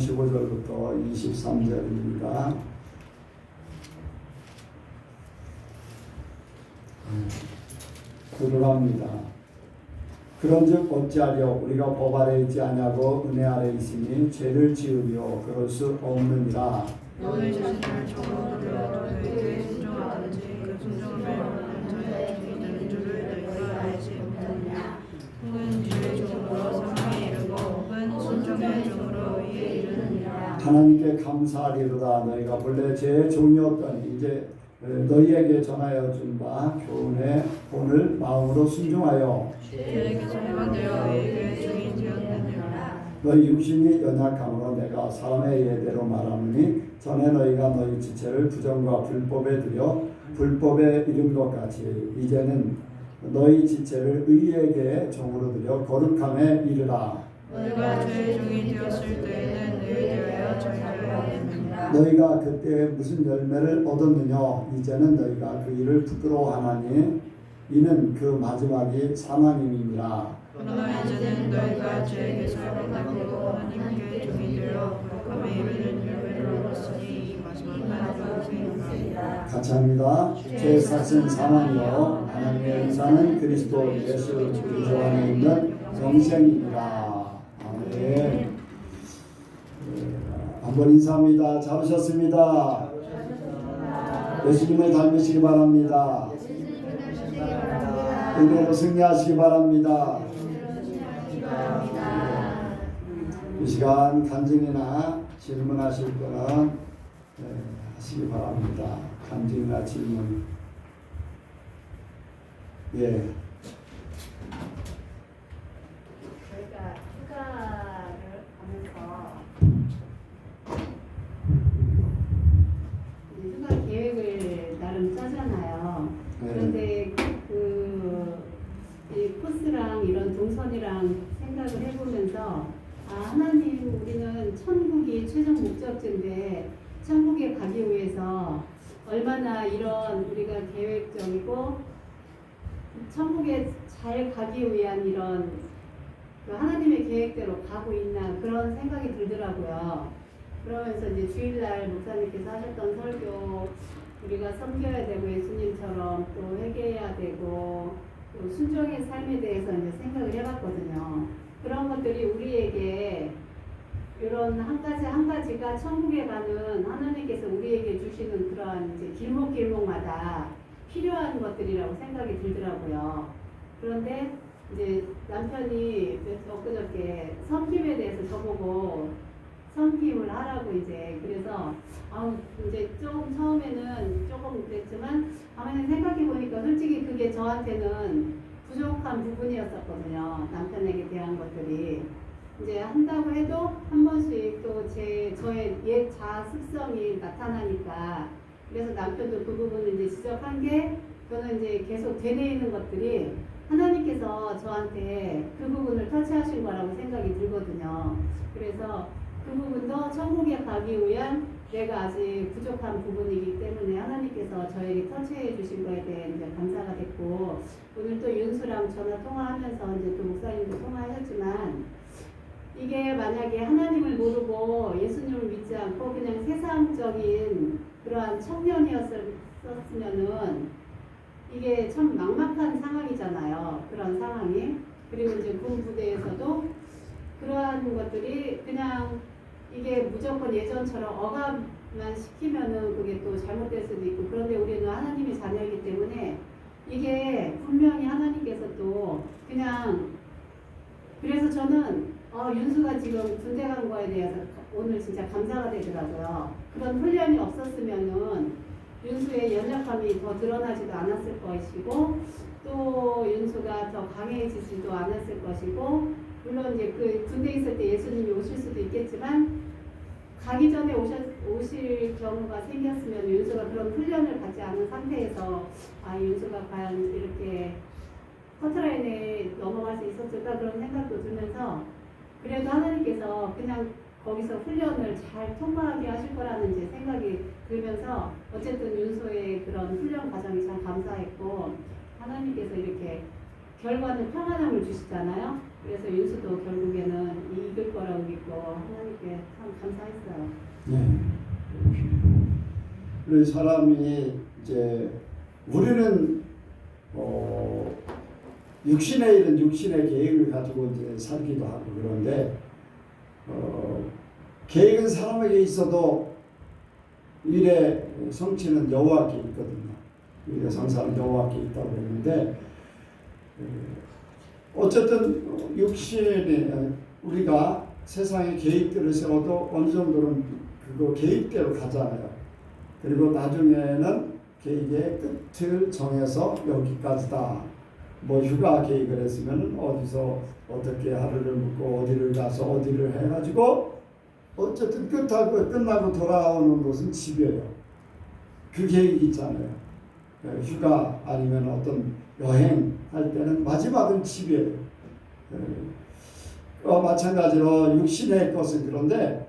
15절부터 23절입니다. 고르랍니다. 그런즉 어찌하려 우리가 법 아래 있지 아니하고 은혜 아래 있으니 죄를 지으려 그럴 수 없느니라. 너희 자신을 적으로 들여 너희에게 순종하든지 그 순종을 배반하는 자의 종이 되는 줄을 너희가 알지 못하느냐. 혹은 죄의 종으로 사망에 이르고 혹은 순종의 종으로 의에 이르느니라. 하나님께 감사하리로다. 너희가 본래 죄의 종이었더니 이제 너희에게 전하여 준 바 교훈의 본을 마음으로 순종하여 죄에게서 해방되어 의에게 종이 되었느니라. 너희 육신이 연약함으로 내가 사람의 예대로 말하노니 전에 너희가 너희 지체를 부정과 불법에 들여 불법에 이른 것 같이 이제는 너희 지체를 의에게 종으로 들여 거룩함에 이르라. 너희가 죄의 종이 되었을 때에는 의에 대하여 전하여야 됩니다. 너희가 그때 무슨 열매를 얻었느냐. 이제는 너희가 그 일을 부끄러워하나니 이는 그 마지막이 사망임이니라. 그러나 이제는 너희가 죄에게서 해방되고 하나님께 종이 되어 거룩함에 이르는 열매를 얻었으니 이 마지막은 영생이니라. 같이 합니다. 죄의 삭은 사망이요 하나님의 은사는 그리스도 예수 그리스도 안에 있는 영생이니라. 아멘. 한번 인사합니다. 잘 오셨습니다. 예수님을 닮으시기 바랍니다. 은혜로 승리하시기 바랍니다. 이 시간 간증이나 질문하실 분은 하시기 바랍니다. 간증이나 질문. 예. 저희가 휴가를 하면서 휴가 계획을 나름 짜잖아요. 네. 그런데 이 코스랑 이런 동선이랑 생각을 해보면서 하나님 우리는 천국이 최종 목적지인데 천국에 가기 위해서 얼마나 이런 우리가 계획적이고 천국에 잘 가기 위한 이런 하나님의 계획대로 가고 있나 그런 생각이 들더라고요. 그러면서 이제 주일날 목사님께서 하셨던 설교 우리가 섬겨야 되고 예수님처럼 또 회개해야 되고 또 순종의 삶에 대해서 이제 생각을 해봤거든요. 그런 것들이 우리에게 이런 한 가지가 천국에 가는 하나님께서 우리에게 주시는 그러한 이제 길목마다 필요한 것들이라고 생각이 들더라고요. 그런데 이제 남편이 엊그저께 섬김에 대해서 저보고 섬김을 하라고 이제 그래서 이제 좀 처음에는 조금 그랬지만 생각해 보니까 솔직히 그게 저한테는 부족한 부분이었었거든요. 남편에게 대한 것들이 이제 한다고 해도 한 번씩 또 저의 옛 자아 습성이 나타나니까 그래서 남편도 그 부분을 이제 지적한 게 저는 이제 계속 되뇌이는 것들이 하나님께서 저한테 그 부분을 터치하신 거라고 생각이 들거든요. 그래서 그 부분도 천국에 가기 위한 내가 아직 부족한 부분이기 때문에 하나님께서 저에게 터치해 주신 거에 대해 이제 감사가 됐고 오늘 또 윤수랑 전화 통화하면서 이제 또 목사님도 통화하셨지만 이게 만약에 하나님을 모르고 예수님을 믿지 않고 그냥 세상적인 그러한 청년이었으면은 이게 참 막막한 상황이잖아요. 그런 상황이. 그리고 이제 군부대에서도 그러한 것들이 그냥 이게 무조건 예전처럼 억압만 시키면은 그게 또 잘못될 수도 있고 그런데 우리는 하나님의 자녀이기 때문에 이게 분명히 하나님께서 또 그냥 그래서 저는 윤수가 지금 군대 간 거에 대해서 오늘 진짜 감사가 되더라고요. 그런 훈련이 없었으면은 윤수의 연약함이 더 드러나지도 않았을 것이고 또 윤수가 더 강해지지도 않았을 것이고 물론 이제 그 군대 있을 때 예수님이 오실 수도 있겠지만 가기 전에 오실 경우가 생겼으면 윤수가 그런 훈련을 받지 않은 상태에서 윤수가 과연 이렇게 커트라인에 넘어갈 수 있었을까 그런 생각도 들면서 그래도 하나님께서 그냥 거기서 훈련을 잘 통과하게 하실 거라는 이제 생각이 들면서 어쨌든 윤수의 그런 훈련 과정이 참 감사했고 하나님께서 이렇게 결과는 평안함을 주시잖아요. 그래서 윤수도 결국에는 이길 거라고 믿고 하나님께 참 감사했어요. 네. 우리 사람이 이제 우리는 육신의 일은 육신의 계획을 가지고 이제 살기도 하고 그런데 계획은 사람에게 있어도 일의 성취는 여호와께 있거든요. 일의 성사는 여호와께 있다고 했는데 어쨌든 육신이 우리가 세상의 계획들을 세워도 어느 정도는 그거 계획대로 가잖아요. 그리고 나중에는 계획의 끝을 정해서 여기까지다. 뭐 휴가 계획을 했으면 어디서 어떻게 하루를 묵고 어디를 가서 어디를 해가지고 어쨌든 끝나고 돌아오는 곳은 집이에요. 그 계획이 있잖아요. 휴가 아니면 어떤 여행 할 때는 마지막은 집이에요. 마찬가지로 육신의 것은 그런데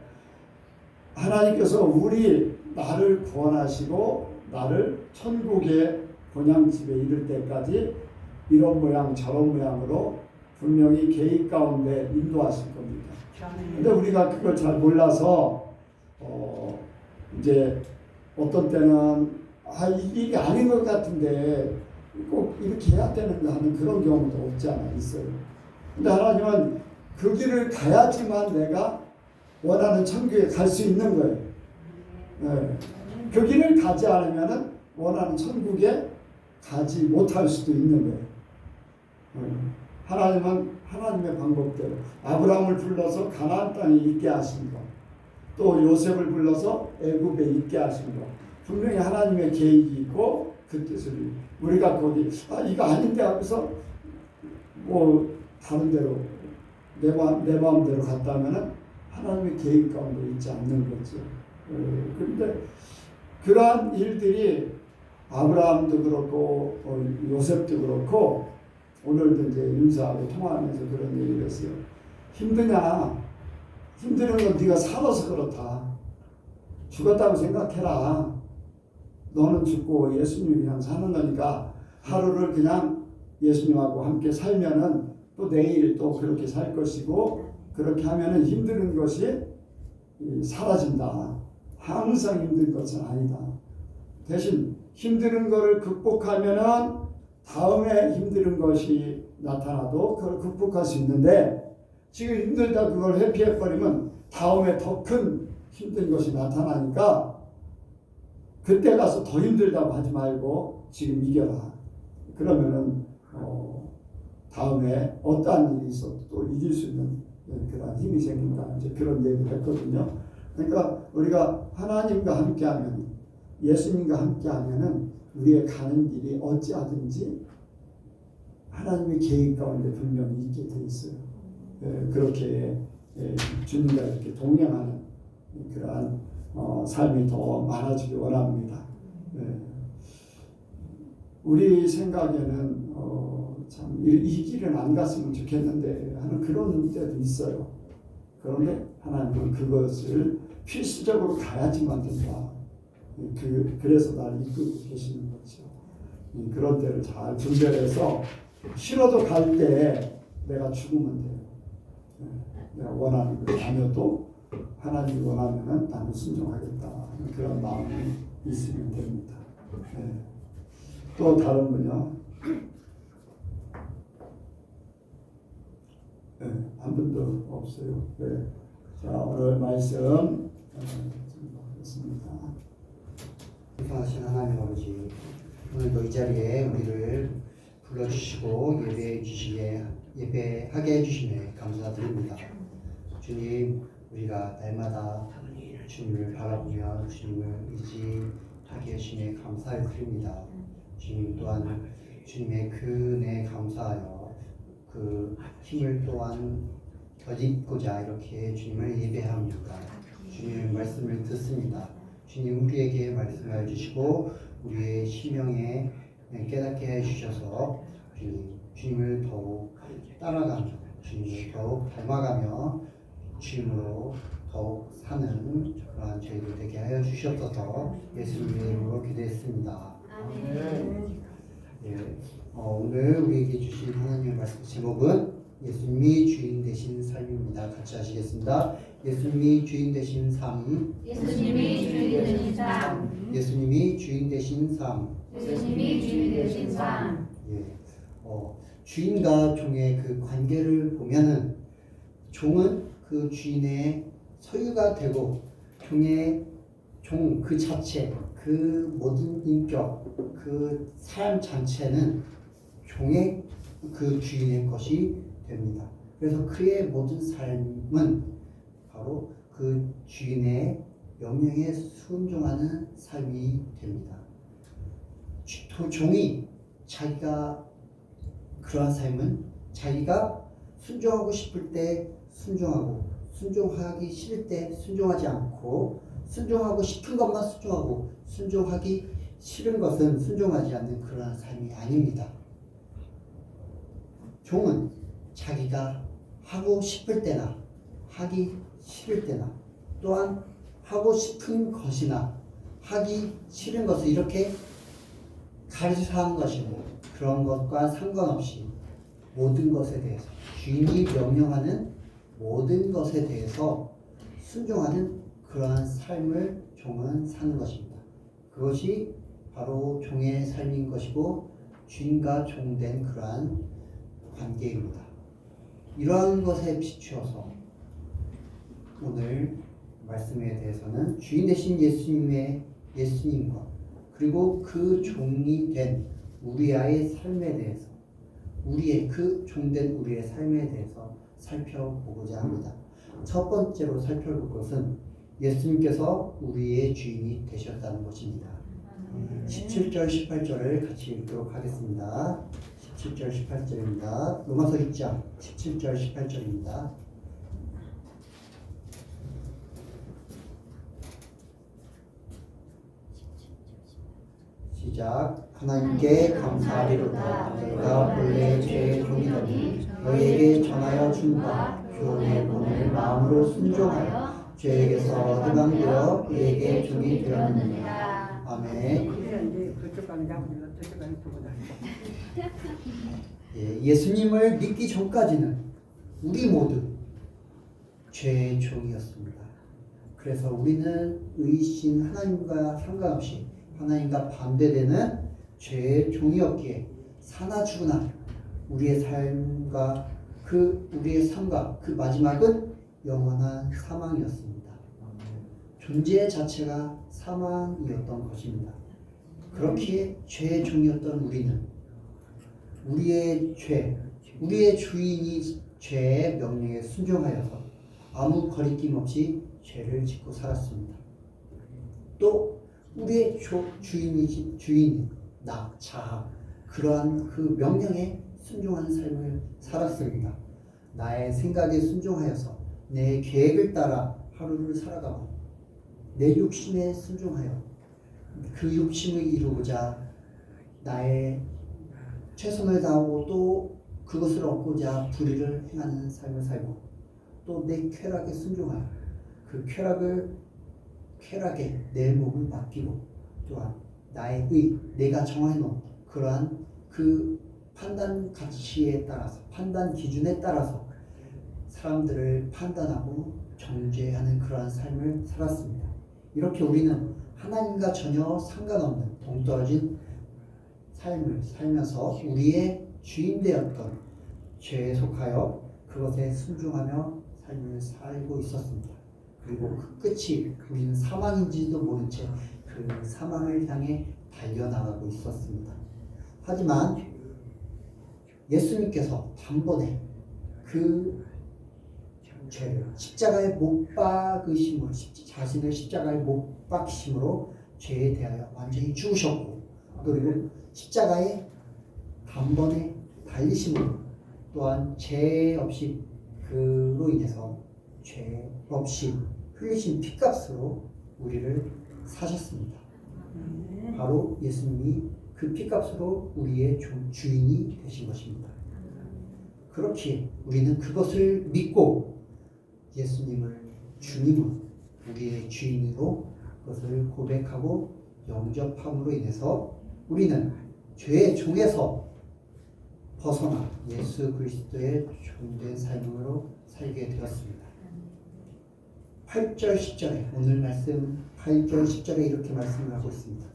하나님께서 나를 구원하시고 나를 천국의 본향집에 이를 때까지 이런 모양 저런 모양으로 분명히 계획 가운데 인도하실 겁니다. 근데 우리가 그걸 잘 몰라서 이제 어떤 때는 이게 아닌 것 같은데 꼭 이렇게 해야 되는가 하는 그런 경우도 없지 않아 있어요. 근데 하나님은 그 길을 가야지만 내가 원하는 천국에 갈 수 있는 거예요. 네. 그 길을 가지 않으면 원하는 천국에 가지 못할 수도 있는 거예요. 하나님은 하나님의 방법대로 아브라함을 불러서 가나안 땅에 있게 하신 것, 또 요셉을 불러서 애굽에 있게 하신 것, 분명히 하나님의 계획이 있고 그 뜻을 우리가 거기 이거 아닌데 하면서 뭐 다른 데로 내 마음대로 갔다면은 하나님의 계획 가운데 있지 않는 거죠. 그런데 그러한 일들이 아브라함도 그렇고 요셉도 그렇고 오늘도 이제 윤사하고 통화하면서 그런 얘기를 했어요. 힘드냐? 힘드는 건 네가 살아서 그렇다. 죽었다고 생각해라. 너는 죽고 예수님이 그냥 사는 거니까 하루를 그냥 예수님하고 함께 살면은 또 내일 또 그렇게 살 것이고 그렇게 하면은 힘든 것이 사라진다. 항상 힘든 것은 아니다. 대신 힘든 거를 극복하면은 다음에 힘든 것이 나타나도 그걸 극복할 수 있는데 지금 힘들다 그걸 회피해버리면 다음에 더 큰 힘든 것이 나타나니까 그때 가서 더 힘들다고 하지 말고 지금 이겨라. 그러면은 다음에 어떠한 일이 있어도 또 이길 수 있는 그런 힘이 생긴다. 이제 그런 얘기를 했거든요. 그러니까 우리가 하나님과 함께하면 예수님과 함께하면은 우리의 가는 길이 어찌하든지 하나님의 계획 가운데 분명히 있게 돼 있어요. 그렇게 주님과 이렇게 동행하는 그러한 삶이 더 많아지기 원합니다. 우리 생각에는 참 이 길은 안 갔으면 좋겠는데 하는 그런 때도 있어요. 그런데 하나님은 그것을 필수적으로 가야지만 된다. 그래서 나를 이끌고 계시는 거죠. 그런 때를 잘 분별해서 싫어도 갈 때 내가 죽으면 돼요. 내가 원하는 걸 아니어도 하나님이 원하면 나는 순종하겠다 하는 그런 마음이 있으면 됩니다. 또 다른 분요. 한 분도 없어요. 자, 오늘 말씀 하겠습니다. 사랑하신 하나님 아버지, 오늘도 이 자리에 우리를 불러주시고 예배하게 해주심에 감사드립니다. 주님, 우리가 날마다 주님을 바라보며 주님을 의지하게 하심에 감사를 드립니다. 주님 또한 주님의 그 은혜에 감사하여 그 힘을 또한 덧입고자 이렇게 주님을 예배합니다. 주님의 말씀을 듣습니다. 주님 우리에게 말씀해 주시고 우리의 심령에 깨닫게 해주셔서 주님을 더욱 따라가며 주님을 더욱 닮아가며 주님으로 더욱 사는 그러한 저희들 되게 하여 주시옵소서. 예수님의 이름으로 기도했습니다. 아멘. 오늘 우리에게 주신 하나님의 말씀 제목은 예수님이 주인 되신 삶입니다. 같이 하시겠습니다. 예수님이 주인 되신 삶. 예수님이 주인 되신 삶. 예수님이 주인 되신 삶. 예수님이 주인 되신 삶. 예. 주인과 종의 그 관계를 보면은 종은 그 주인의 소유가 되고 종의 종 그 자체 그 모든 인격 그 삶 자체는 종의 그 주인의 것이 됩니다. 그래서 그의 모든 삶은 바로 그 주인의 명령에 순종하는 삶이 됩니다. 종이 자기가 그러한 삶은 자기가 순종하고 싶을 때 순종하고 순종하기 싫을 때 순종하지 않고 순종하고 싶은 것만 순종하고 순종하기 싫은 것은 순종하지 않는 그러한 삶이 아닙니다. 종은 자기가 하고 싶을 때나 하기 싫을 때나 또한 하고 싶은 것이나 하기 싫은 것을 이렇게 가르쳐 하는 것이고 그런 것과 상관없이 모든 것에 대해서 주인이 명령하는 모든 것에 대해서 순종하는 그러한 삶을 종은 사는 것입니다. 그것이 바로 종의 삶인 것이고 주인과 종된 그러한 관계입니다. 이러한 것에 비추어서 오늘 말씀에 대해서는 주인 되신 예수님과 그리고 그 종이 된 우리의 삶에 대해서 우리의 그 종된 우리의 삶에 대해서 살펴보고자 합니다. 첫 번째로 살펴볼 것은 예수님께서 우리의 주인이 되셨다는 것입니다. 17절 18절을 같이 읽도록 하겠습니다. 17절 18절입니다. 로마서 6장 17절 18절입니다. 시작. 하나님께 감사하리로다. 내가 본래 죄의 종이더니 너희에게 전하여 준 바 교훈의 본을 마음으로 순종하여 죄에게서 해방되어 그에게 종이 되었느니라. 아멘. 예수님을 믿기 전까지는 우리 모두 죄의 종이었습니다. 그래서 우리는 의신 하나님과 상관없이 하나님과 반대되는 죄의 종이었기에 사나 죽으나 우리의 삶과 그 마지막은 영원한 사망이었습니다. 존재 자체가 사망이었던 것입니다. 그렇기에 죄의 종이었던 우리는 우리의 주인이 죄의 명령에 순종하여서 아무 거리낌 없이 죄를 짓고 살았습니다. 또 우리의 주인이 나 자아 그러한 그 명령에 순종하는 삶을 살았습니다. 나의 생각에 순종하여서 내 계획을 따라 하루를 살아가고 내 욕심에 순종하여 그 욕심을 이루고자 나의 최선을 다하고 또 그것을 얻고자 불의를 행하는 삶을 살고 또 내 쾌락에 순종하여 그 쾌락에 내 몸을 맡기고 또한 나의 내가 정해놓은 그러한 그 판단 가치에 따라서 판단 기준에 따라서 사람들을 판단하고 정죄하는 그러한 삶을 살았습니다. 이렇게 우리는 하나님과 전혀 상관없는 동떨어진 삶을 살면서 우리의 주인 되었던 죄에 속하여 그것에 순종하며 삶을 살고 있었습니다. 그리고 그 끝이 우리는 사망인지도 모른 채 그 사망을 향해 달려나가고 있었습니다. 하지만 예수님께서 단번에 그 죄를 십자가에 못 박으심으로 자신을 십자가에 못 박히심으로 죄에 대하여 완전히 죽으셨고 그리고 십자가에 단번에 달리심으로 또한 죄 없이 그로 인해서 죄 없이 흘리신 피값으로 우리를 사셨습니다. 바로 예수님이 그 피값으로 우리의 주인이 되신 것입니다. 그렇게 우리는 그것을 믿고 예수님을 주님으로 우리의 주인으로 그것을 고백하고 영접함으로 인해서 우리는 죄의 종에서 벗어나 예수 그리스도의 종된 삶으로 살게 되었습니다. 8절 10절에 오늘 말씀 8절 10절에 이렇게 말씀을 하고 있습니다.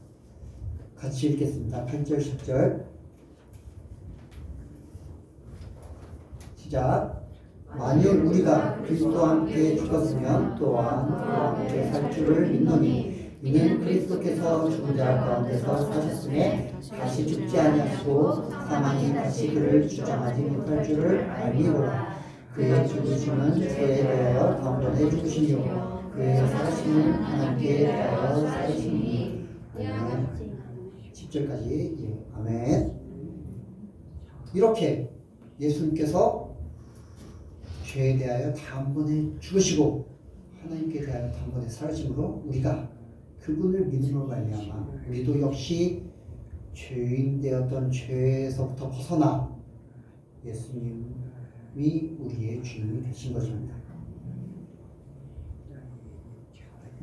같이 읽겠습니다. 8절 10절 시작. 만일 우리가 그리스도와 함께 죽었으면 또한 그와 함께 살 줄을 믿노니 이는 그리스도께서 죽은 자 가운데서 사셨음에 다시 죽지 아니하시고 사망이 다시 그를 주장하지 못할 줄을 알미로라. 그의 죽으심은 저에 대하여 다음번에 죽으시며 그의 사시는 하나님께 대하여 사시니. 아멘. 10절까지 아멘. 이렇게 예수님께서 죄에 대하여 단번에 죽으시고 하나님께 대하여 단번에 살아심으로 우리가 그분을 믿음으로 말미암아 우리도 역시 죄인 되었던 죄에서부터 벗어나 예수님이 우리의 주인이 되신 것입니다.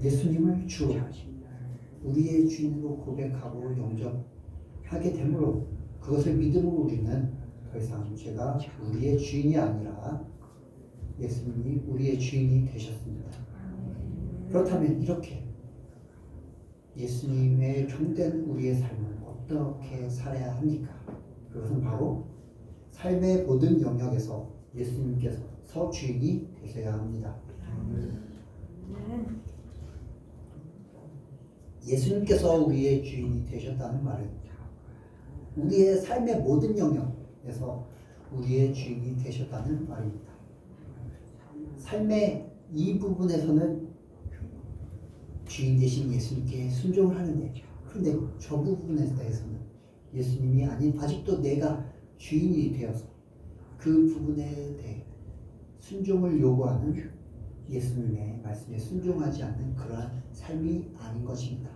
예수님을 주 우리의 주인으로 고백하고 영접하게 되므로 그것을 믿음으로 우리는 더 이상 죄가 우리의 주인이 아니라 예수님이 우리의 주인이 되셨습니다. 그렇다면 이렇게 예수님의 종된 우리의 삶을 어떻게 살아야 합니까? 그것은 바로 삶의 모든 영역에서 예수님께서 주인이 되셔야 합니다. 예수님께서 우리의 주인이 되셨다는 말은 우리의 삶의 모든 영역에서 우리의 주인이 되셨다는 말입니다. 삶의 이 부분에서는 주인 대신 예수님께 순종을 하는데 그런데 저 부분에 대해서는 예수님이 아닌 아직도 내가 주인이 되어서 그 부분에 대해 순종을 요구하는 예수님의 말씀에 순종하지 않는 그러한 삶이 아닌 것입니다.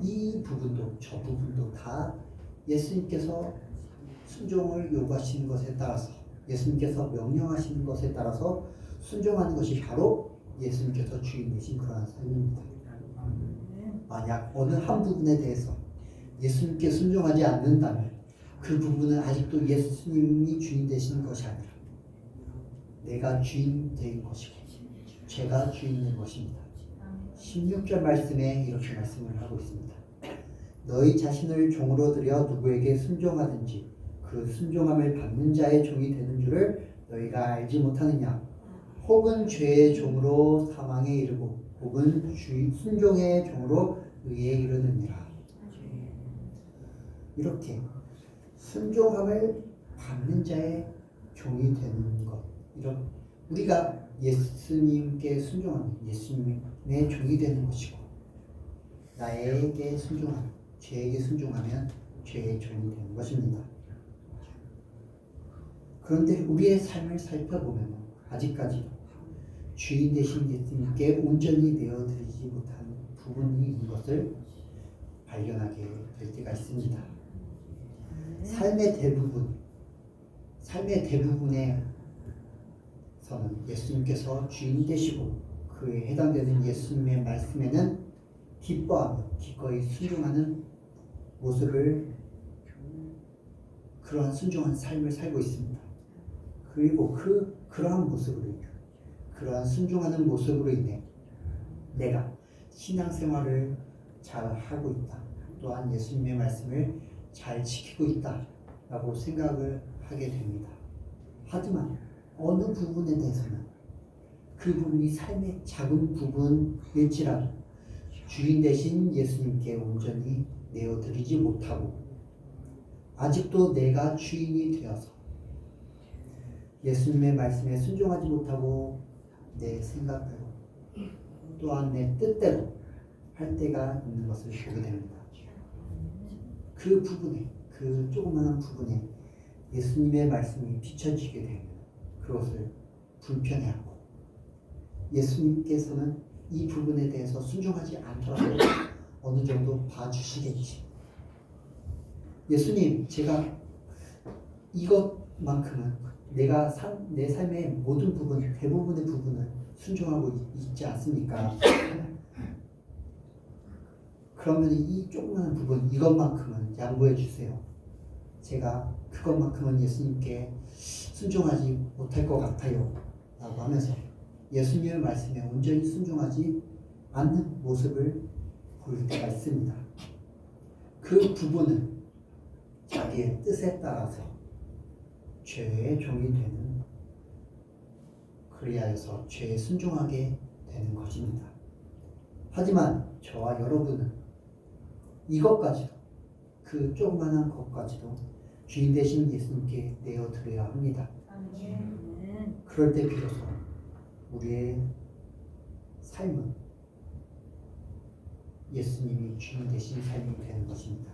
이 부분도 저 부분도 다 예수님께서 순종을 요구하시는 것에 따라서 예수님께서 명령하시는 것에 따라서 순종하는 것이 바로 예수님께서 주인 되신 그러한 삶입니다. 만약 어느 한 부분에 대해서 예수님께 순종하지 않는다면 그 부분은 아직도 예수님이 주인 되시는 것이 아니라 내가 주인 된 것이고 죄가 주인 된 것입니다. 16절 말씀에 이렇게 말씀을 하고 있습니다. 너희 자신을 종으로 들여 누구에게 순종하든지 그 순종함을 받는 자의 종이 되는 줄을 너희가 알지 못하느냐. 혹은 죄의 종으로 사망에 이르고 혹은 순종의 종으로 의에 이르느니라. 이렇게 순종함을 받는 자의 종이 되는 것, 이런 우리가 예수님께 순종하는 예수님의 종이 되는 것이고 나에게 순종하면 죄에게 순종하면 죄의 종이 되는 것입니다. 그런데 우리의 삶을 살펴보면 아직까지 주인 되신 예수님께 온전히 내어드리지 못한 부분이 있는 것을 발견하게 될 때가 있습니다. 삶의 대부분에서는 예수님께서 주인 되시고 그에 해당되는 예수님의 말씀에는 기뻐하며 기꺼이 순종하는 모습을 그러한 순종한 삶을 살고 있습니다. 그리고 그러한 순종하는 모습으로 인해 내가 신앙생활을 잘 하고 있다. 또한 예수님의 말씀을 잘 지키고 있다라고 생각을 하게 됩니다. 하지만 어느 부분에 대해서는 그 부분이 삶의 작은 부분일지라도 주인 되신 예수님께 온전히 내어드리지 못하고 아직도 내가 주인이 되어서 예수님의 말씀에 순종하지 못하고 내 생각대로 또한 내 뜻대로 할 때가 있는 것을 보게 됩니다. 그 부분에, 그 조그마한 부분에 예수님의 말씀이 비춰지게 되면 그것을 불편해하고 예수님께서는 이 부분에 대해서 순종하지 않더라도 어느 정도 봐주시겠지. 예수님, 제가 이것만큼은 내가 내 삶의 모든 부분, 대부분의 부분을 순종하고 있지 않습니까? 그러면 이 조그마한 부분, 이것만큼은 양보해 주세요. 제가 그것만큼은 예수님께 순종하지 못할 것 같아요 라고 하면서 예수님의 말씀에 온전히 순종하지 않는 모습을 보일 때가 있습니다. 그 부분은 자기의 뜻에 따라서 죄의 종이 되는, 그리하여서 죄에 순종하게 되는 것입니다. 하지만 저와 여러분은 이것까지도, 그 조그만한 것까지도 주인 되신 예수님께 내어드려야 합니다. 그럴 때 비로소 우리의 삶은 예수님이 주인 되신 삶이 되는 것입니다.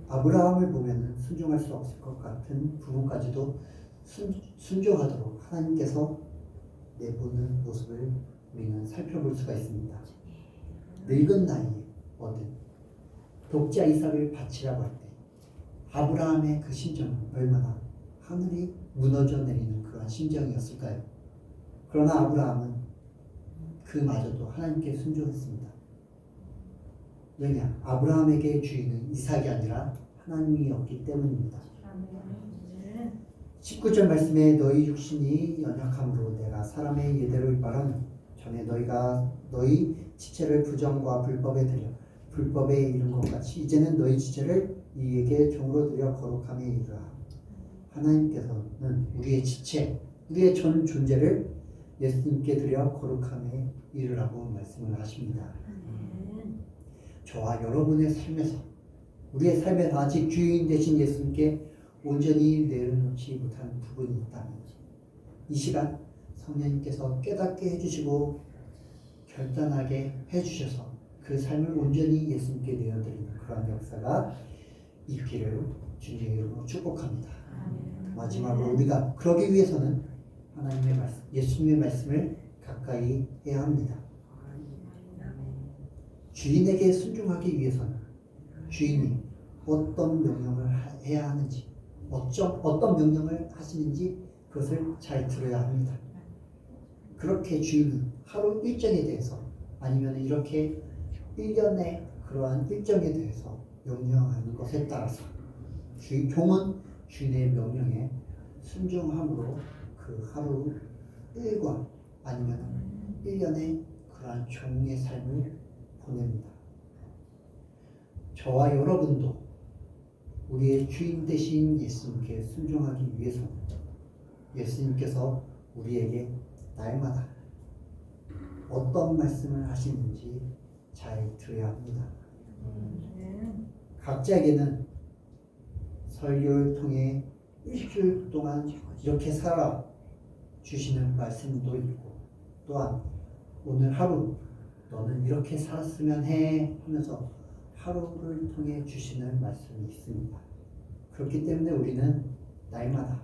아브라함을 보면 순종할 수 없을 것 같은 부분까지도 순종하도록 하나님께서 내보는 모습을 우리는 살펴볼 수가 있습니다. 늙은 나이에 얻은 독자 이삭을 바치라고 할 때 아브라함의 그 심정은 얼마나 하늘이 무너져 내리는 그러한 심정이었을까요? 그러나 아브라함은 그마저도 하나님께 순종했습니다. 왜냐? 아브라함에게 주인은 이삭이 아니라 하나님이었기 때문입니다. 19절 말씀에 너희 육신이 연약함으로 내가 사람의 예대로 말하노니 전에 너희가 너희 지체를 부정과 불법에 드려 불법에 이른 것 같이 이제는 너희 지체를 이에게 종으로 드려 거룩함에 이르라. 하나님께서는 우리의 지체, 우리의 전 존재를 예수님께 드려 거룩함에 이르라고 말씀을 하십니다. 저와 여러분의 삶에서, 우리의 삶에서 아직 주인 되신 예수님께 온전히 내려놓지 못한 부분이 있다면 이 시간 성령님께서 깨닫게 해주시고 결단하게 해주셔서 그 삶을 온전히 예수님께 내어드리는 그런 역사가 있기를 주님의 이름으로 축복합니다. 마지막으로 우리가 그러기 위해서는 하나님의 말씀, 예수님의 말씀을 가까이 해야 합니다. 주인에게 순종하기 위해서는 주인이 어떤 명령을 해야 하는지, 어떤 명령을 하시는지 그것을 잘 들어야 합니다. 그렇게 주인이 하루 일정에 대해서 아니면 이렇게 1년의 그러한 일정에 대해서 명령하는 것에 따라서 종은 주인의 명령에 순종함으로 그 하루 일과 아니면 1년의 그러한 종의 삶을 보냅니다. 저와 여러분도 우리의 주인 되신 예수님께 순종하기 위해서는 예수님께서 우리에게 날마다 어떤 말씀을 하시는지 잘 들어야 합니다. 각자에게는 설교를 통해 일주일 동안 이렇게 살아 주시는 말씀도 있고, 또한 오늘 하루 너는 이렇게 살았으면 해 하면서 하루를 통해 주시는 말씀이 있습니다. 그렇기 때문에 우리는 날마다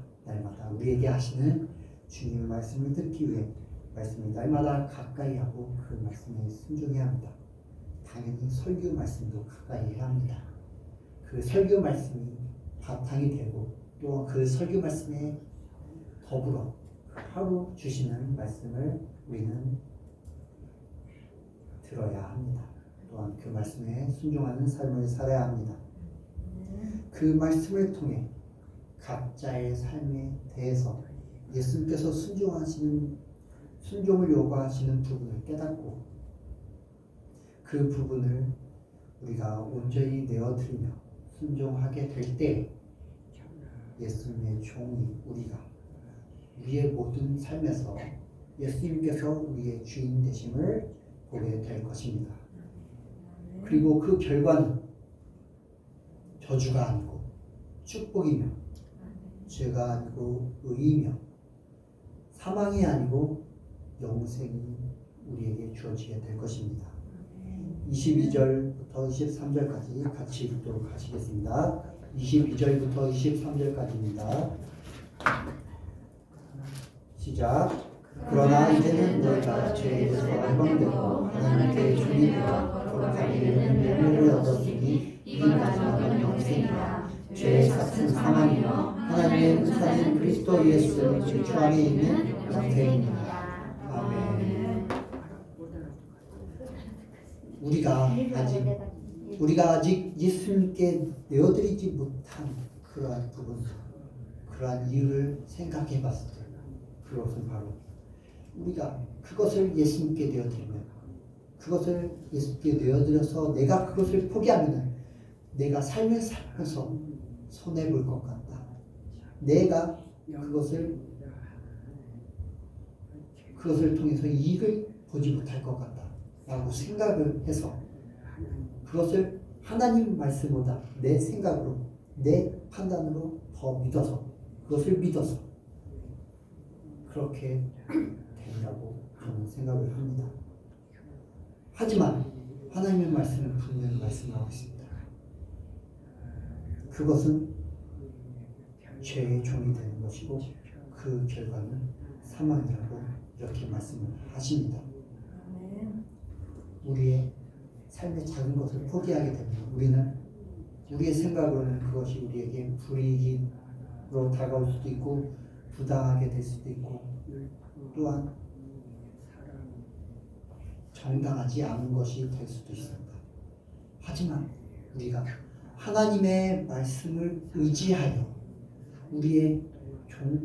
우리에게 하시는 주님의 말씀을 듣기 위해 말씀을 날마다 가까이 하고 그 말씀에 순종해야 합니다. 당연히 설교 말씀도 가까이 해야 합니다. 그 설교 말씀이 바탕이 되고 또 그 설교 말씀에 더불어 하루 주시는 말씀을 우리는 들어야 합니다. 또한 그 말씀에 순종하는 삶을 살아야 합니다. 그 말씀을 통해 각자의 삶에 대해서 예수님께서 순종을 요구하시는 부분을 깨닫고 그 부분을 우리가 온전히 내어드리며 순종하게 될 때 예수님의 종이 우리의 모든 삶에서 예수님께서 우리의 주인 되심을 보게 될 것입니다. 그리고 그 결과는 저주가 아니고 축복이며 죄가 아니고 의이며 사망이 아니고 영생이 우리에게 주어지게 될 것입니다. 22절부터 23절까지 같이 읽도록 하시겠습니다. 22절부터 23절까지입니다. 시작. 그러나 이제는 너희가 죄에 대해서 알건되고 하나님께 주님이 되어 거룩하게 되는 열매를 얻었으니 이 마지막은 영생이라. 죄의 삭은 사망이요 하나님의 은사는 그리스도 예수 주 안에 있는 영생입니다. 아멘. 우리가 아직 예수님께 내어드리지 못한 그러한 부분, 그러한 이유를 생각해 봤을 때 그것은 바로 우리가 그것을 예수님께 내어드리면, 그것을 예수님께 내어드려서 내가 그것을 포기하면 내가 삶을 살면서 손해볼 것 같다. 내가 그것을 통해서 이익을 보지 못할 것 같다 라고 생각을 해서 그것을 하나님 말씀보다 내 생각으로, 내 판단으로 더 믿어서, 그것을 믿어서 그렇게 된다고 저는 생각을 합니다. 하지만 하나님의 말씀은 분명히 말씀하고 있습니다. 그것은 죄의 종이 되는 것이고 그 결과는 사망이라고 이렇게 말씀을 하십니다. 우리의 삶의 작은 것을 포기하게 되면 우리는 우리의 생각으로는 그것이 우리에게 불이익으로 다가올 수도 있고 부당하게 될 수도 있고 또한 정당하지 않은 것이 될 수도 있습니다. 하지만 우리가 하나님의 말씀을 의지하여 우리의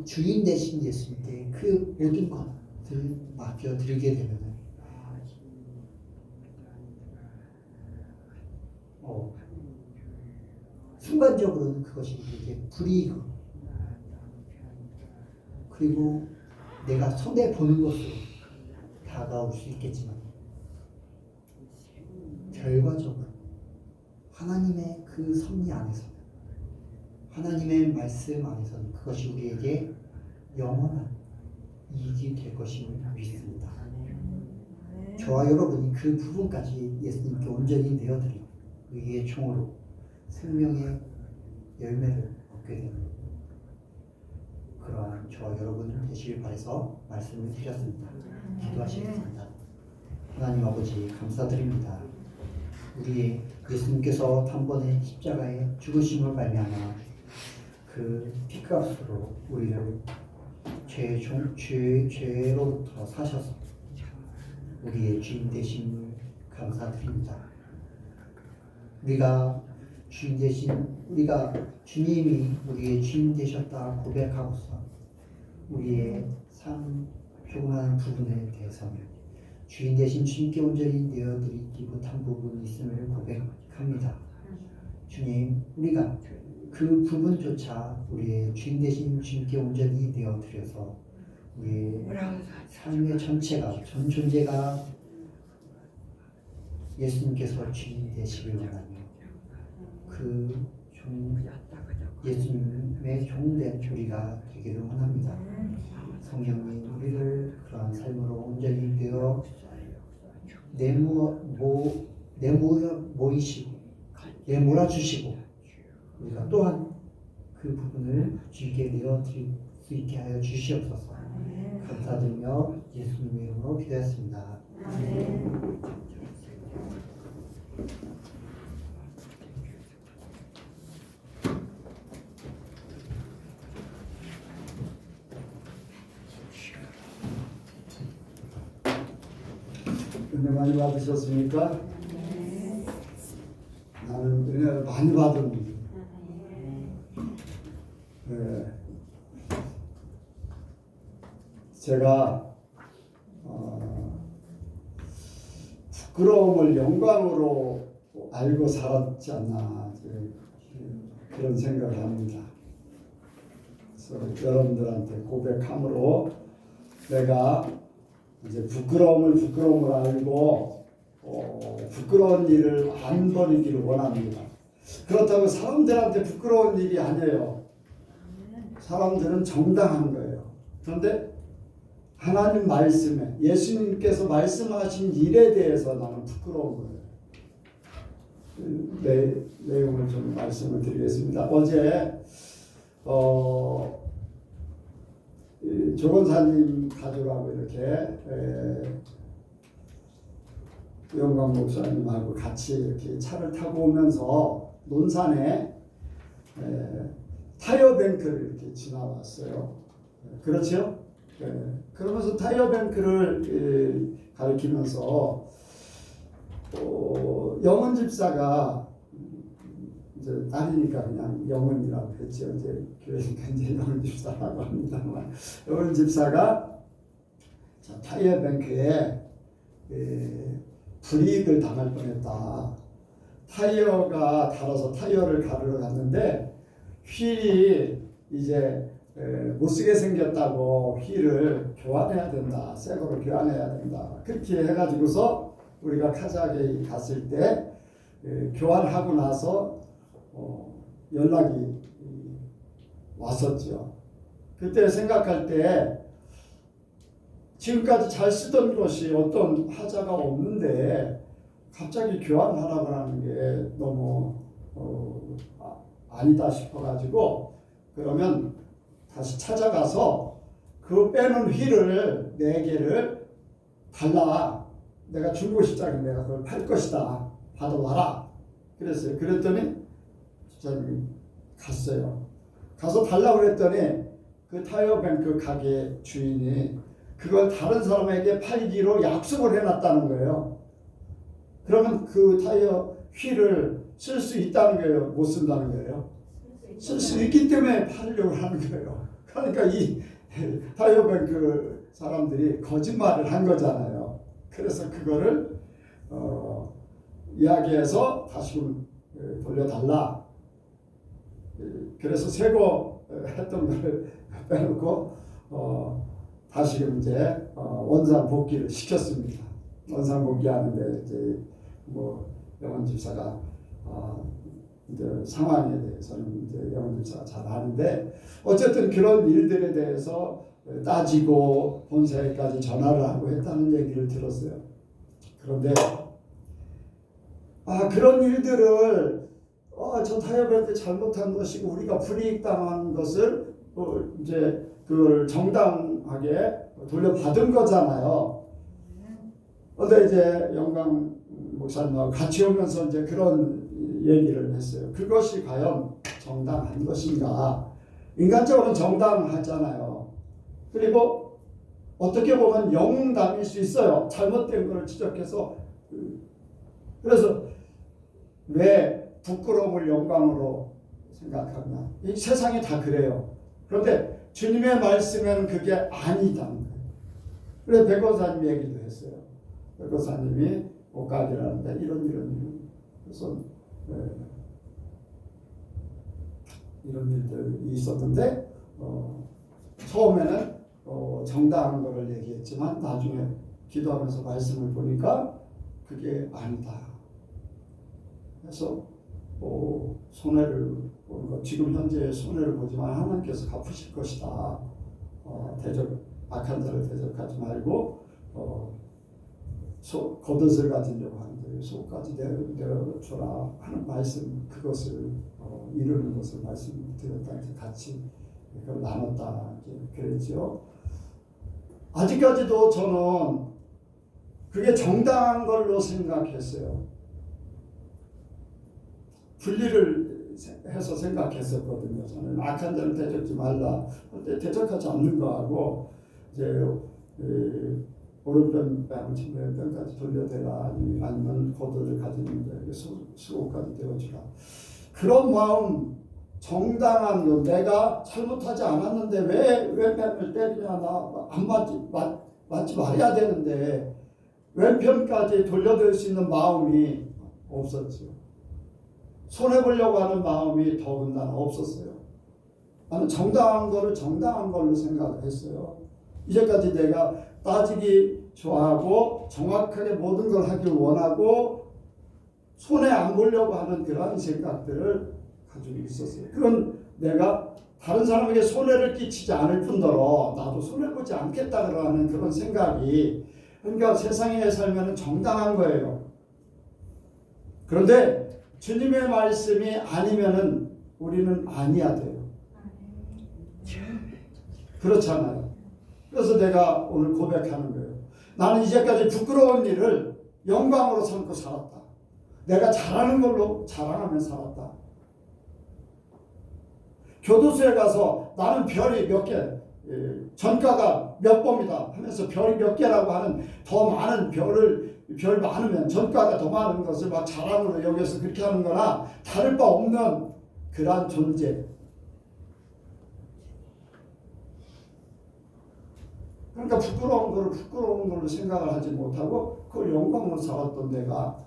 주인 되신 예수님께 그 모든 것을 맡겨드리게 되면 순간적으로는 그것이 우리에게 불이익으로 그리고 내가 손해보는 것으로 다가올 수 있겠지만 결과적으로 하나님의 그 섭리 안에서는, 하나님의 말씀 안에서는 그것이 우리에게 영원한 이익이 될 것임을 믿습니다. 저와 여러분이 그 부분까지 예수님께 온전히 내어드리고 의의 총으로 생명의 열매를 얻게 되는 그러한 저와 여러분 되시길 바라서 말씀을 드렸습니다. 기도하시겠습니다. 하나님 아버지 감사드립니다. 우리 예수님께서 단번에 십자가에 죽으심을 말미암아 그 피값으로 우리를 죄로부터 사셔서 우리의 주인 되심을 감사드립니다. 우리가 주님이 우리의 주인 되셨다 고백하고서 우리의 삶 조그마한 부분에 대해서는 주인 되신 주님께 온전히 내어드리지 못한 부분이 있음을 고백합니다. 주님, 우리가 그 부분조차 우리의 주인 되신 주님께 온전히 내어드려서 우리의 삶의 전체가, 전 존재가 예수님께서 주인 되시길 원하며 예수님의 종된 우리가 되기를 원합니다. 성령님 우리를 그러한 삶으로 온전히 되어 내몰아주시고 우리가 또한 그 부분을 주님께 내어드릴 수 있게 하여 주시옵소서. 감사드리며 예수님의 이름으로 기도했습니다. 은혜 많이 받으셨습니까? 나는 은혜를 많이 받은 제가 부끄러움을 영광으로 알고 살았지 않나 그런 생각을 합니다. 그래서 여러분들한테 고백함으로 내가 이제 부끄러움을 알고 부끄러운 일을 안 벌이기를 원합니다. 그렇다고 사람들한테 부끄러운 일이 아니에요. 사람들은 정당한 거예요. 그런데 하나님 말씀에 예수님께서 말씀하신 일에 대해서 나는 부끄러운 거예요. 내용을 좀 말씀을 드리겠습니다. 어제 조건사님 가족하고 이렇게 영광 목사님하고 같이 이렇게 차를 타고 오면서 논산에 타이어뱅크를 이렇게 지나왔어요. 그렇죠? 그러면서 타이어뱅크를 가리키면서 영원 집사가 이제 딸이니까 그냥 영은이라고 했죠. 이제 교회니까 이제 영은 집사라고 합니다만, 영은 집사가 타이어뱅크에 불이익을 당할 뻔했다. 타이어가 닳아서 타이어를 가르러 갔는데 휠이 이제 못 쓰게 생겼다고 휠을 교환해야 된다. 새 거로 교환해야 된다. 그렇게 해가지고서 우리가 카자흐에 갔을 때 교환하고 나서 연락이 왔었죠. 그때 생각할 때 지금까지 잘 쓰던 것이 어떤 하자가 없는데 갑자기 교환하라고 하는 게 너무 아니다 싶어가지고 그러면 다시 찾아가서 그 빼놓은 휠을 4개를 달라. 내가 중고 시장에 내가 그걸 팔 것이다. 받아와라. 그랬어요. 그랬더니 집사님이 갔어요. 가서 달라고 그랬더니 그 타이어뱅크 가게 주인이 그걸 다른 사람에게 팔기로 약속을 해놨다는 거예요. 그러면 그 타이어 휠을 쓸 수 있다는 거예요? 못 쓴다는 거예요? 쓸 수 있기 때문에 팔려고 하는 거예요. 그러니까 이 타이어뱅크 사람들이 거짓말을 한 거잖아요. 그래서 그거를 이야기해서 다시금 돌려달라. 그래서 새거 했던 거를 빼놓고 다시금 이제 원상 복귀를 시켰습니다. 원상 복귀하는데 이제 뭐 영원 집사가 이제 상황에 대해서는 이제 영원 집사가 잘 아는데 어쨌든 그런 일들에 대해서 따지고 본사에까지 전화를 하고 했다는 얘기를 들었어요. 그런데 그런 일들을 저 타협할 잘못한 것이고 우리가 불이익 당한 것을 이제 그걸 정당하게 돌려받은 거잖아요. 근데 이제 영광 목사님하고 같이 오면서 이제 그런 얘기를 했어요. 그것이 과연 정당한 것인가? 인간적으로는 정당하잖아요. 그리고 어떻게 보면 영웅담일 수 있어요. 잘못된 것을 지적해서. 그래서 왜 부끄러움을 영광으로 생각하나? 이 세상이 다 그래요. 그런데 주님의 말씀에는 그게 아니다는 거예요. 그래서 백원사님 얘기도 했어요. 백원사님이 옷가게라는데 이런 그래서 이런 일들이 있었는데 처음에는 정당한 것을 얘기했지만 나중에 기도하면서 말씀을 보니까 그게 아니다. 그래서 손해를 보는 것, 지금 현재 손해를 보지만 하나님께서 갚으실 것이다. 악한 자를 대적하지 말고 겉옷을 가지려고 하는데 속까지 내어줘라 하는 말씀, 그것을 이루는 것을 말씀드렸다. 같이 그걸 나눴다 그랬죠. 아직까지도 저는 그게 정당한 걸로 생각했어요. 분리를 해서 생각했었거든요. 저는 악한 자를 대적지 말라. 근데 대적하지 않는 거하고 이제 오른편 뺨까지 돌려대라, 아니면 겉옷을 가지는데 수고까지 되어주라. 그런 마음, 정당한 거, 내가 잘못하지 않았는데 왜 뺨을 때리냐, 나 안 맞지 말아야 되는데 왼편까지 돌려댈 수 있는 마음이 없었죠. 손해보려고 하는 마음이 더군다나 없었어요. 나는 정당한 거를 정당한 걸로 생각을 했어요. 이제까지 내가 따지기 좋아하고 정확하게 모든 걸 하길 원하고 손해 안 보려고 하는 그러한 생각들을 가지고 있었어요. 그건 내가 다른 사람에게 손해를 끼치지 않을 뿐더러 나도 손해보지 않겠다고 하는 그런 생각이, 그러니까 세상에 살면 정당한 거예요. 그런데 주님의 말씀이 아니면은 우리는 아니야 돼요. 그렇잖아요. 그래서 내가 오늘 고백하는 거예요. 나는 이제까지 부끄러운 일을 영광으로 삼고 살았다. 내가 잘하는 걸로 자랑하며 살았다. 교도소에 가서 나는 별이 몇 개, 전과가 몇 범이다 하면서 별이 몇 개라고 하는 더 많은 별을 별 많으면 전과가 더 많은 것을 막 자랑으로 여기서 그렇게 하는 거나 다를 바 없는 그러한 존재. 그러니까 부끄러운 걸로 생각을 하지 못하고 그걸 영광으로 살았던 내가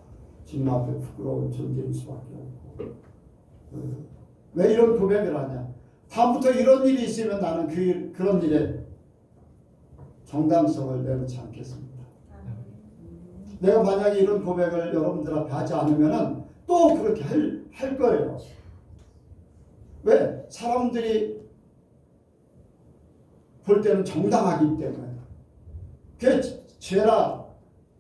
주님 앞에 부끄러운 존재일 수밖에 없고. 왜 이런 고백을 하냐? 다음부터 이런 일이 있으면 나는 그런 일에 정당성을 내놓지 않겠습니다. 내가 만약에 이런 고백을 여러분들 앞에 하지 않으면 또 그렇게 할 거예요. 왜? 사람들이 볼 때는 정당하기 때문에. 그게 죄라,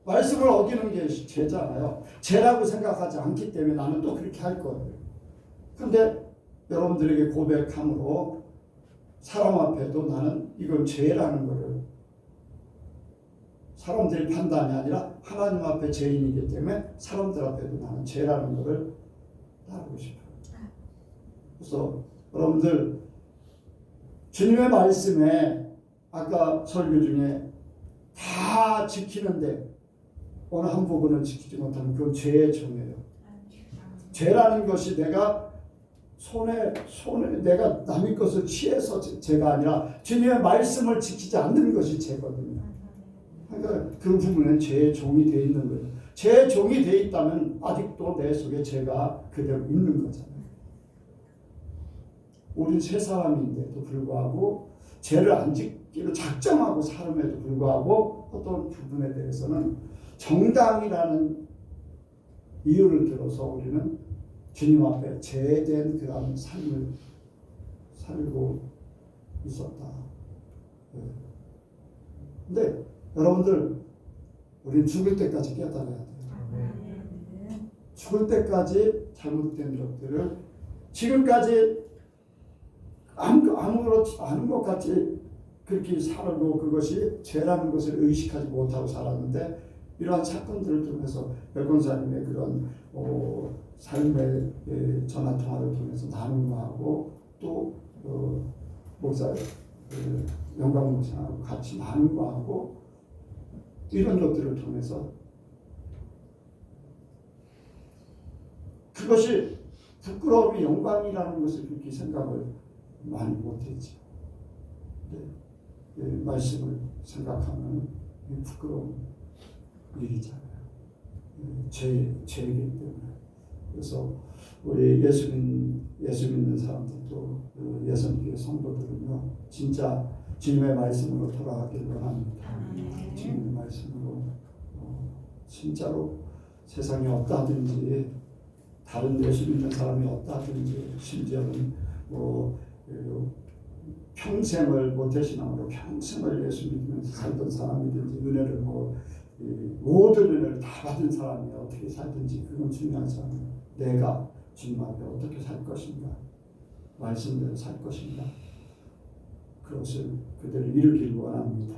말씀을 어기는 게 죄잖아요. 죄라고 생각하지 않기 때문에 나는 또 그렇게 할 거예요. 근데 여러분들에게 고백함으로 사람 앞에도 나는 이건 죄라는 것을, 사람들의 판단이 아니라 하나님 앞에 죄인이기 때문에 사람들 앞에도 나는 죄라는 것을 따르고 싶어요. 그래서 여러분들 주님의 말씀에 아까 설교 중에 다 지키는데 어느 한 부분을 지키지 못하면 그건 죄의 종이에요. 죄라는 것이 내가 손에 내가 남의 것을 취해서 죄가 아니라 주님의 말씀을 지키지 않는 것이 죄거든요. 그러니까 그 부분은 죄의 종이 되어 있는 거예요. 죄의 종이 되어 있다면 아직도 내 속에 죄가 그대로 있는 거잖아요. 우린 새 사람인데도 불구하고 죄를 안 짓기로 작정하고 삶에도 불구하고 어떤 부분에 대해서는 정당이라는 이유를 들어서 우리는 주님 앞에 제된 그런 삶을 살고 있었다. 근데 여러분들 우린 죽을 때까지 깨달아야 돼요. 죽을 때까지 잘못된 것들을 지금까지 아무렇지 않은 것 같이 그렇게 살고 그것이 죄라는 것을 의식하지 못하고 살았는데 이러한 사건들을 통해서 백권사님의 그런 삶의 전화통화를 통해서 나눔하고 또 목사의 영광 목사하고 같이 나눔하고 이런 것들을 통해서 그것이 부끄러움이 영광이라는 것을 그렇게 생각을 많이 못했죠. 말씀을 생각하면 부끄러운 일이잖아요. 죄이기 때문에. 그래서 우리 예수 믿는 사람들도 예수님의 성도들은요 진짜 주님의 말씀으로 돌아가길 원합니다. 주님의 말씀으로 진짜로 세상에 어떠하든지 다른 예수 믿는 사람이 어떠하든지 심지어는 평생을 모태신앙으로 평생을 예수 믿으면서 살던 사람이든지 은혜를 모든 은혜를 다 받은 사람이 어떻게 살든지 그건 중요하지 않아요. 내가 주님 앞에 어떻게 살 것인가, 말씀대로 살 것인가, 그것을 그대로 이루길 원합니다.